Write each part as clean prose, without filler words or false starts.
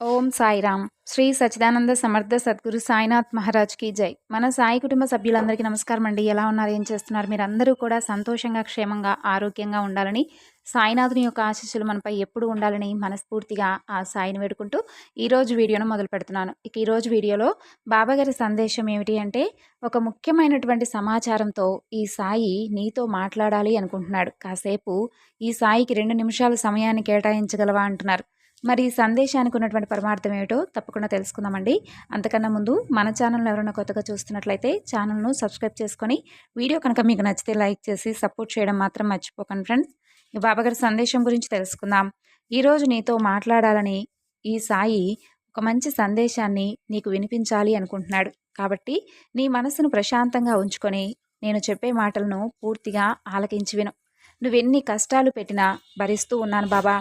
ఓం సాయిరామ్. శ్రీ సచ్చిదానంద సమర్థ సద్గురు సాయినాథ్ మహారాజ్కి జై. మన సాయి కుటుంబ సభ్యులందరికీ నమస్కారం అండి. ఎలా ఉన్నారు, ఏం చేస్తున్నారు? మీరందరూ కూడా సంతోషంగా, క్షేమంగా, ఆరోగ్యంగా ఉండాలని, సాయినాథుని యొక్క ఆశీస్సులు మనపై ఎప్పుడు ఉండాలని మనస్ఫూర్తిగా ఆ సాయిని వేడుకుంటూ ఈరోజు వీడియోను మొదలు పెడుతున్నాను. ఇక ఈరోజు వీడియోలో బాబాగారి సందేశం ఏమిటి అంటే, ఒక ముఖ్యమైనటువంటి సమాచారంతో ఈ సాయి నీతో మాట్లాడాలి అనుకుంటున్నాడు. కాసేపు ఈ సాయికి 2 నిమిషాల సమయాన్ని కేటాయించగలవా అంటున్నారు. మరి ఈ సందేశానికి ఉన్నటువంటి పరమార్థం ఏమిటో తప్పకుండా తెలుసుకుందామండి. అంతకన్నా ముందు మన ఛానల్ని ఎవరైనా కొత్తగా చూస్తున్నట్లయితే ఛానల్ను సబ్స్క్రైబ్ చేసుకొని, వీడియో కనుక మీకు నచ్చితే లైక్ చేసి సపోర్ట్ చేయడం మాత్రం మర్చిపోకండి ఫ్రెండ్స్. ఈ బాబాగారి సందేశం గురించి తెలుసుకుందాం. ఈరోజు నీతో మాట్లాడాలని ఈ సాయి ఒక మంచి సందేశాన్ని నీకు వినిపించాలి అనుకుంటున్నాడు. కాబట్టి నీ మనసును ప్రశాంతంగా ఉంచుకొని నేను చెప్పే మాటలను పూర్తిగా ఆలకించి విను. నువ్వెన్ని కష్టాలు పెట్టినా భరిస్తూ ఉన్నాను బాబా.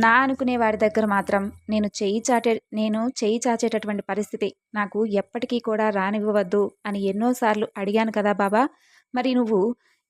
నా అనుకునే వారి దగ్గర మాత్రం నేను చేయి చాచేటటువంటి పరిస్థితి నాకు ఎప్పటికీ కూడా రానివ్వవద్దు అని ఎన్నోసార్లు అడిగాను కదా బాబా. మరి నువ్వు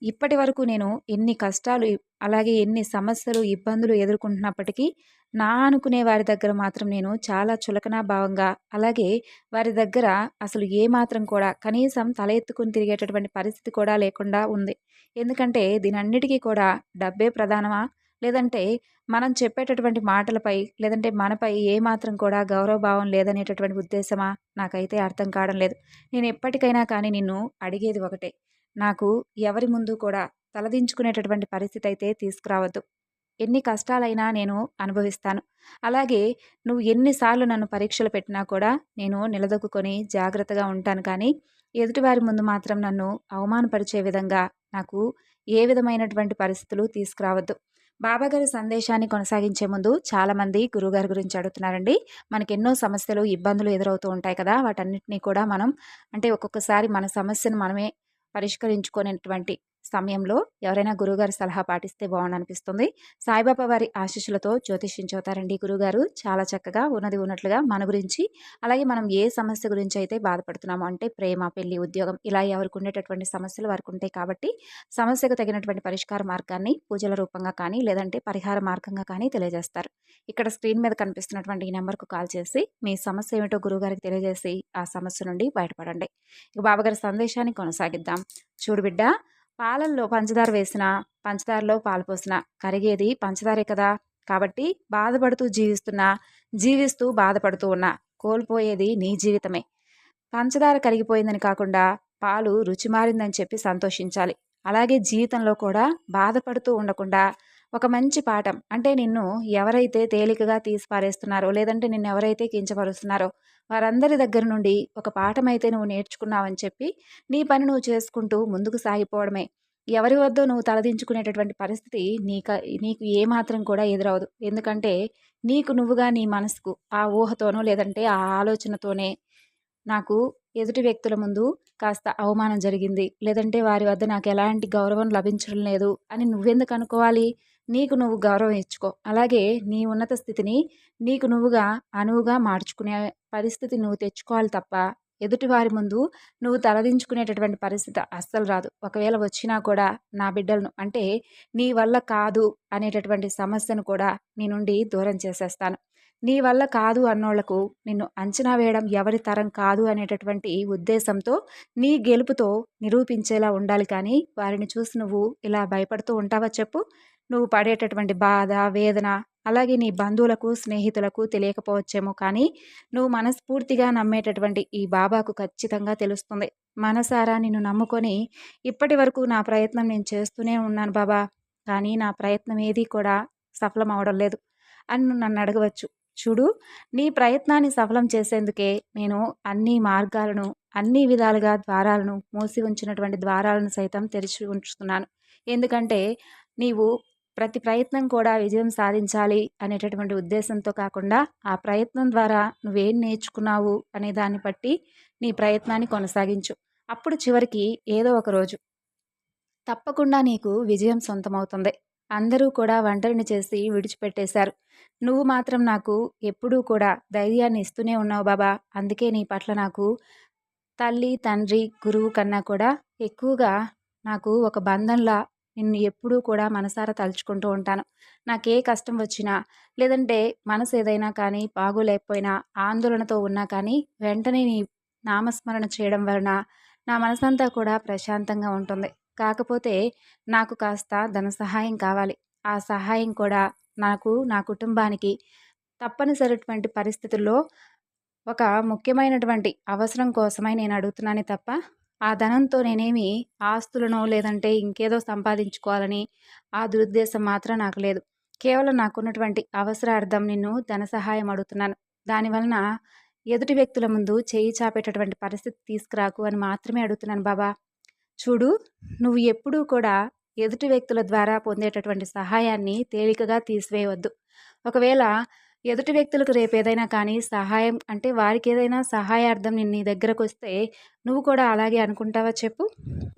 ఇప్పటి వరకు నేను ఎన్ని కష్టాలు అలాగే ఎన్ని సమస్యలు ఇబ్బందులు ఎదుర్కొంటున్నప్పటికీ నా అనుకునే వారి దగ్గర మాత్రం నేను చాలా చులకనా భావంగా, అలాగే వారి దగ్గర అసలు ఏమాత్రం కూడా కనీసం తల ఎత్తుకుని తిరిగేటటువంటి పరిస్థితి కూడా లేకుండా ఉంది. ఎందుకంటే దీనన్నిటికీ కూడా డబ్బే ప్రధానమా, లేదంటే మనం చెప్పేటటువంటి మాటలపై, లేదంటే మనపై ఏమాత్రం కూడా గౌరవభావం లేదనేటటువంటి ఉద్దేశమా? నాకైతే అర్థం కావడం లేదు. నేను ఎప్పటికైనా కానీ నిన్ను అడిగేది ఒకటే, నాకు ఎవరి ముందు కూడా తలదించుకునేటటువంటి పరిస్థితి అయితే తీసుకురావద్దు. ఎన్ని కష్టాలైనా నేను అనుభవిస్తాను. అలాగే నువ్వు ఎన్నిసార్లు నన్ను పరీక్షలు పెట్టినా కూడా నేను నిలదొక్కుని జాగ్రత్తగా ఉంటాను. కానీ ఎదుటివారి ముందు మాత్రం నన్ను అవమానపరిచే విధంగా నాకు ఏ విధమైనటువంటి పరిస్థితులు తీసుకురావద్దు. బాబాగారి సందేశాన్ని కొనసాగించే ముందు చాలామంది గురువుగారి గురించి అడుగుతున్నారండి. మనకి ఎన్నో సమస్యలు, ఇబ్బందులు ఎదురవుతూ ఉంటాయి కదా. వాటన్నిటినీ కూడా మనం ఒక్కొక్కసారి మన సమస్యను మనమే పరిష్కరించుకునేటువంటి సమయంలో ఎవరైనా గురువుగారి సలహా పాటిస్తే బాగుండనిపిస్తుంది. సాయిబాబా వారి ఆశీస్సులతో జ్యోతిష్యం చెబుతారండి గురువుగారు. చాలా చక్కగా ఉన్నది ఉన్నట్లుగా మన గురించి, అలాగే మనం ఏ సమస్య గురించి అయితే బాధపడుతున్నామో, అంటే ప్రేమ, పెళ్లి, ఉద్యోగం, ఇలా ఎవరికి ఉండేటటువంటి సమస్యలు వారికి ఉంటాయి. కాబట్టి సమస్యకు తగినటువంటి పరిష్కార మార్గాన్ని పూజల రూపంగా కానీ, లేదంటే పరిహార మార్గంగా కానీ తెలియజేస్తారు. ఇక్కడ స్క్రీన్ మీద కనిపిస్తున్నటువంటి ఈ నెంబర్కు కాల్ చేసి మీ సమస్య ఏమిటో గురువుగారికి తెలియజేసి ఆ సమస్య నుండి బయటపడండి. ఇక బాబాగారి సందేశాన్ని కొనసాగిద్దాం. చూడు బిడ్డ, పాలల్లో పంచదార వేసినా, పంచదారలో పాలు పోసినా కరిగేది పంచదారే కదా. కాబట్టి బాధపడుతూ జీవిస్తూ బాధపడుతూ ఉన్నా కోల్పోయేది నీ జీవితమే. పంచదార కరిగిపోయిందని కాకుండా పాలు రుచి మారిందని చెప్పి సంతోషించాలి. అలాగే జీవితంలో కూడా బాధపడుతూ ఉండకుండా ఒక మంచి పాఠం, అంటే నిన్ను ఎవరైతే తేలికగా తీసి పారేస్తున్నారో, లేదంటే నిన్ను ఎవరైతే కించపరుస్తున్నారో వారందరి దగ్గర నుండి ఒక పాఠం అయితే నువ్వు నేర్చుకున్నావని చెప్పి నీ పని నువ్వు చేసుకుంటూ ముందుకు సాగిపోవడమే. ఎవరి వద్దో నువ్వు తలదించుకునేటటువంటి పరిస్థితి నీకు ఏమాత్రం కూడా ఎదురవదు. ఎందుకంటే నీకు నువ్వుగా నీ మనసుకు ఆ ఊహతోనో, లేదంటే ఆ ఆలోచనతోనే నాకు ఎదుటి వ్యక్తుల ముందు కాస్త అవమానం జరిగింది, లేదంటే వారి వద్ద నాకు ఎలాంటి గౌరవం లభించడం లేదు అని నువ్వెందుకు అనుకోవాలి? నీకు నువ్వు గౌరవం ఇచ్చుకో. అలాగే నీ ఉన్నత స్థితిని నీకు నువ్వుగా అనువుగా మార్చుకునే పరిస్థితి నువ్వు తెచ్చుకోవాలి తప్ప, ఎదుటివారి ముందు నువ్వు తలదించుకునేటటువంటి పరిస్థితి అస్సలు రాదు. ఒకవేళ వచ్చినా కూడా నా బిడ్డలను, అంటే నీ వల్ల కాదు అనేటటువంటి సమస్యను కూడా నీ నుండి దూరం చేసేస్తాను. నీ వల్ల కాదు అన్నోళ్లకు నిన్ను అంచనా వేయడం ఎవరి తరం కాదు అనేటటువంటి ఉద్దేశంతో నీ గెలుపుతో నిరూపించేలా ఉండాలి. కానీ వారిని చూసి నువ్వు ఇలా భయపడుతూ ఉంటావా చెప్పు? నువ్వు పడేటటువంటి బాధ, వేదన, అలాగే నీ బంధువులకు, స్నేహితులకు తెలియకపోవచ్చేమో, కానీ నువ్వు మనస్ఫూర్తిగా నమ్మేటటువంటి ఈ బాబాకు ఖచ్చితంగా తెలుస్తుంది. మనసారా నిన్ను నమ్ముకొని ఇప్పటి వరకు నా ప్రయత్నం నేను చేస్తూనే ఉన్నాను బాబా, కానీ నా ప్రయత్నం ఏదీ కూడా సఫలం అవడం లేదు అని నువ్వు నన్ను అడగవచ్చు. చూడు, నీ ప్రయత్నాన్ని సఫలం చేసేందుకే నేను అన్ని మార్గాలను, అన్ని విధాలుగా ద్వారాలను, మూసి ఉంచినటువంటి ద్వారాలను సైతం తెరిచి ఉంచుతున్నాను. ఎందుకంటే నీవు ప్రతి ప్రయత్నం కూడా విజయం సాధించాలి అనేటటువంటి ఉద్దేశంతో కాకుండా, ఆ ప్రయత్నం ద్వారా నువ్వేం నేర్చుకున్నావు అనే దాన్ని బట్టి నీ ప్రయత్నాన్ని కొనసాగించు. అప్పుడు చివరికి ఏదో ఒక రోజు తప్పకుండా నీకు విజయం సొంతమవుతుంది. అందరూ కూడా ఒంటరిని చేసి విడిచిపెట్టేశారు. నువ్వు మాత్రం నాకు ఎప్పుడూ కూడా ధైర్యాన్ని ఇస్తూనే ఉన్నావు బాబా. అందుకే నీ పట్ల నాకు తల్లి, తండ్రి, గురువు కన్నా కూడా ఎక్కువగా నాకు ఒక బంధంలా నిన్ను ఎప్పుడూ కూడా మనసారా తలుచుకుంటూ ఉంటాను. నాకే కష్టం వచ్చినా, లేదంటే మనసు ఏదైనా కానీ బాగోలేకపోయినా, ఆందోళనతో ఉన్నా కానీ వెంటనే నీ నామస్మరణ చేయడం వలన నా మనసంతా కూడా ప్రశాంతంగా ఉంటుంది. కాకపోతే నాకు కాస్త ధన సహాయం కావాలి. ఆ సహాయం కూడా నాకు, నా కుటుంబానికి తప్పనిసరైనటువంటి పరిస్థితుల్లో ఒక ముఖ్యమైనటువంటి అవసరం కోసమై నేను అడుగుతున్నానే తప్ప, ఆ ధనంతో నేనేమి ఆస్తులనో లేదంటే ఇంకేదో సంపాదించుకోవాలని ఆ దురుద్దేశం మాత్రం నాకు లేదు. కేవలం నాకున్నటువంటి అవసరార్థం నిన్ను ధన సహాయం అడుగుతున్నాను. దానివలన ఎదుటి వ్యక్తుల ముందు చేయి చాపేటటువంటి పరిస్థితి తీసుకురాకు అని మాత్రమే అడుగుతున్నాను బాబా. చూడు, నువ్వు ఎప్పుడూ కూడా ఎదుటి వ్యక్తుల ద్వారా పొందేటటువంటి సహాయాన్ని తేలికగా తీసివేయవద్దు. ఒకవేళ ఎదుటి వ్యక్తులకు రేపేదైనా కానీ సహాయం అంటే వారికేదైనా సహాయార్థం నేను నీ దగ్గరకొస్తే నువ్వు కూడా అలాగే అనుకుంటావా చెప్పు?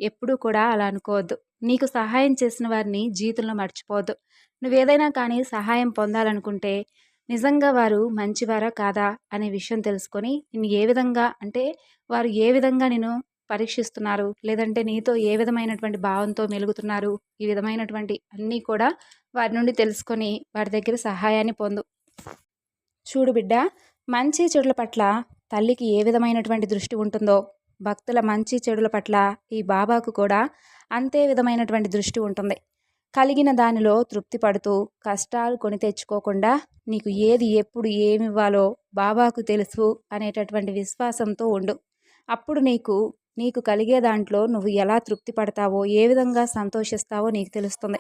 ఎప్పుడూ కూడా అలా అనుకోవద్దు. నీకు సహాయం చేసిన వారిని జీవితంలో మర్చిపోవద్దు. నువ్వేదైనా కానీ సహాయం పొందాలనుకుంటే నిజంగా వారు మంచివారా కాదా అనే విషయం తెలుసుకొని నిన్ను ఏ విధంగా అంటే వారు ఏ విధంగా నిన్ను పరీక్షిస్తున్నారు, లేదంటే నీతో ఏ విధమైనటువంటి భావంతో మెలుగుతున్నారు, ఈ విధమైనటువంటి అన్నీ కూడా వారి నుండి తెలుసుకొని వారి దగ్గర సహాయాన్ని పొందు. చూడు బిడ్డ, మంచి చెడుల పట్ల తల్లికి ఏ విధమైనటువంటి దృష్టి ఉంటుందో భక్తుల మంచి చెడుల పట్ల ఈ బాబాకు కూడా అంతే విధమైనటువంటి దృష్టి ఉంటుంది. కలిగిన దానిలో తృప్తి పడుతూ కష్టాలు కొని తెచ్చుకోకుండా నీకు ఏది ఎప్పుడు ఏమివ్వాలో బాబాకు తెలుసు అనేటటువంటి విశ్వాసంతో ఉండు. అప్పుడు నీకు కలిగే దాంట్లో నువ్వు ఎలా తృప్తి పడతావో, ఏ విధంగా సంతోషిస్తావో నీకు తెలుస్తుంది.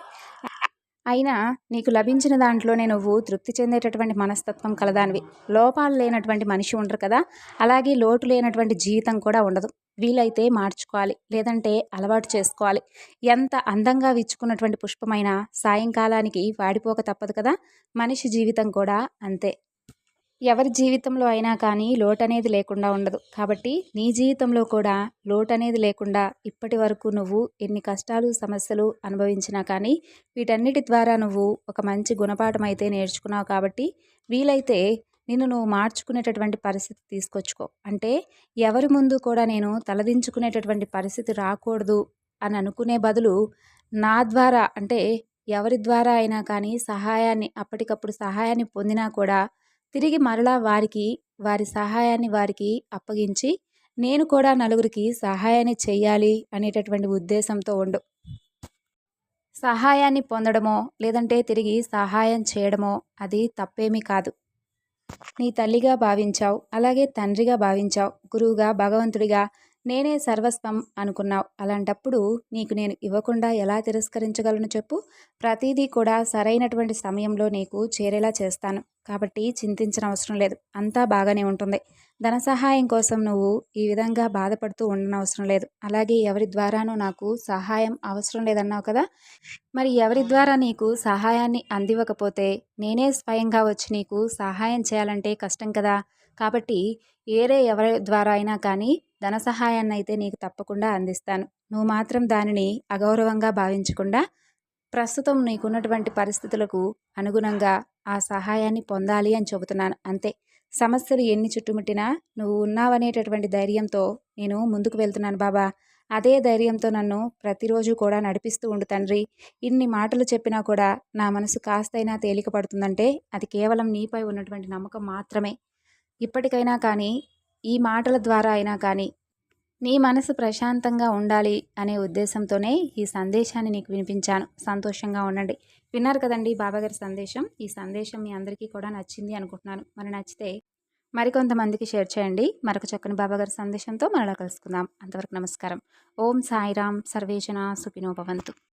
అయినా నీకు లభించిన దాంట్లోనే నువ్వు తృప్తి చెందేటటువంటి మనస్తత్వం కలదానివి. లోపాలు లేనటువంటి మనిషి ఉండరు కదా, అలాగే లోటు లేనటువంటి జీవితం కూడా ఉండదు. వీలైతే మార్చుకోవాలి, లేదంటే అలవాటు చేసుకోవాలి. ఎంత అందంగా విచ్చుకున్నటువంటి పుష్పమైనా సాయంకాలానికి వాడిపోక తప్పదు కదా. మనిషి జీవితం కూడా అంతే. ఎవరి జీవితంలో అయినా కానీ లోటనేది లేకుండా ఉండదు. కాబట్టి నీ జీవితంలో కూడా లోటనేది లేకుండా ఇప్పటి వరకు నువ్వు ఎన్ని కష్టాలు సమస్యలు అనుభవించినా కానీ వీటన్నిటి ద్వారా నువ్వు ఒక మంచి గుణపాఠం అయితే నేర్చుకున్నావు. కాబట్టి వీలైతే నిన్ను నువ్వు మార్చుకునేటటువంటి పరిస్థితి తీసుకొచ్చుకో. అంటే ఎవరి ముందు కూడా నేను తలదించుకునేటటువంటి పరిస్థితి రాకూడదు అని అనుకునే బదులు నా ద్వారా అంటే ఎవరి ద్వారా అయినా కానీ అప్పటికప్పుడు సహాయాన్ని పొందినా కూడా తిరిగి మరలా వారి సహాయాన్ని వారికి అప్పగించి నేను కూడా నలుగురికి సహాయాన్ని చెయ్యాలి అనేటటువంటి ఉద్దేశంతో ఉండు. సహాయాన్ని పొందడమో లేదంటే తిరిగి సహాయం చేయడమో అది తప్పేమీ కాదు. నీ తల్లిగా భావించావు, అలాగే తండ్రిగా భావించావు, గురువుగా, భగవంతుడిగా నేనే సర్వస్వం అనుకున్నావు. అలాంటప్పుడు నీకు నేను ఇవ్వకుండా ఎలా తిరస్కరించగలను చెప్పు? ప్రతిదీ కూడా సరైనటువంటి సమయంలో నీకు చేరేలా చేస్తాను. కాబట్టి చింతించిన అవసరం లేదు, అంతా బాగానే ఉంటుంది. ధన సహాయం కోసం నువ్వు ఈ విధంగా బాధపడుతూ ఉండనవసరం లేదు. అలాగే ఎవరి ద్వారానూ నాకు సహాయం అవసరం లేదన్నావు కదా, మరి ఎవరి ద్వారా నీకు సహాయాన్ని అందివ్వకపోతే నేనే స్వయంగా వచ్చి నీకు సహాయం చేయాలంటే కష్టం కదా. కాబట్టి ఎవరి ద్వారా అయినా కానీ ధన సహాయాన్ని అయితే నీకు తప్పకుండా అందిస్తాను. నువ్వు మాత్రం దానిని అగౌరవంగా భావించకుండా ప్రస్తుతం నీకున్నటువంటి పరిస్థితులకు అనుగుణంగా ఆ సహాయాన్ని పొందాలి అని చెబుతున్నాను అంతే. సమస్యలు ఎన్ని చుట్టుముట్టినా నువ్వు ఉన్నావనేటటువంటి ధైర్యంతో నేను ముందుకు వెళ్తున్నాను బాబా. అదే ధైర్యంతో నన్ను ప్రతిరోజు కూడా నడిపిస్తూ ఉండు తండ్రి. ఇన్ని మాటలు చెప్పినా కూడా నా మనసు కాస్తైనా తేలిక పడుతుందంటే అది కేవలం నీపై ఉన్నటువంటి నమ్మకం మాత్రమే. ఇప్పటికైనా కానీ ఈ మాటల ద్వారా అయినా కానీ నీ మనసు ప్రశాంతంగా ఉండాలి అనే ఉద్దేశంతోనే ఈ సందేశాన్ని నీకు వినిపించాను. సంతోషంగా ఉండండి. విన్నారు కదండి బాబాగారి సందేశం. ఈ సందేశం మీ అందరికీ కూడా నచ్చింది అనుకుంటున్నాను. మరి నచ్చితే మరికొంతమందికి షేర్ చేయండి. మరొక చక్కని బాబాగారి సందేశంతో మరలా కలుసుకుందాం. అంతవరకు నమస్కారం. ఓం సాయిరాం. సర్వేజన సుఖినో భవంతు.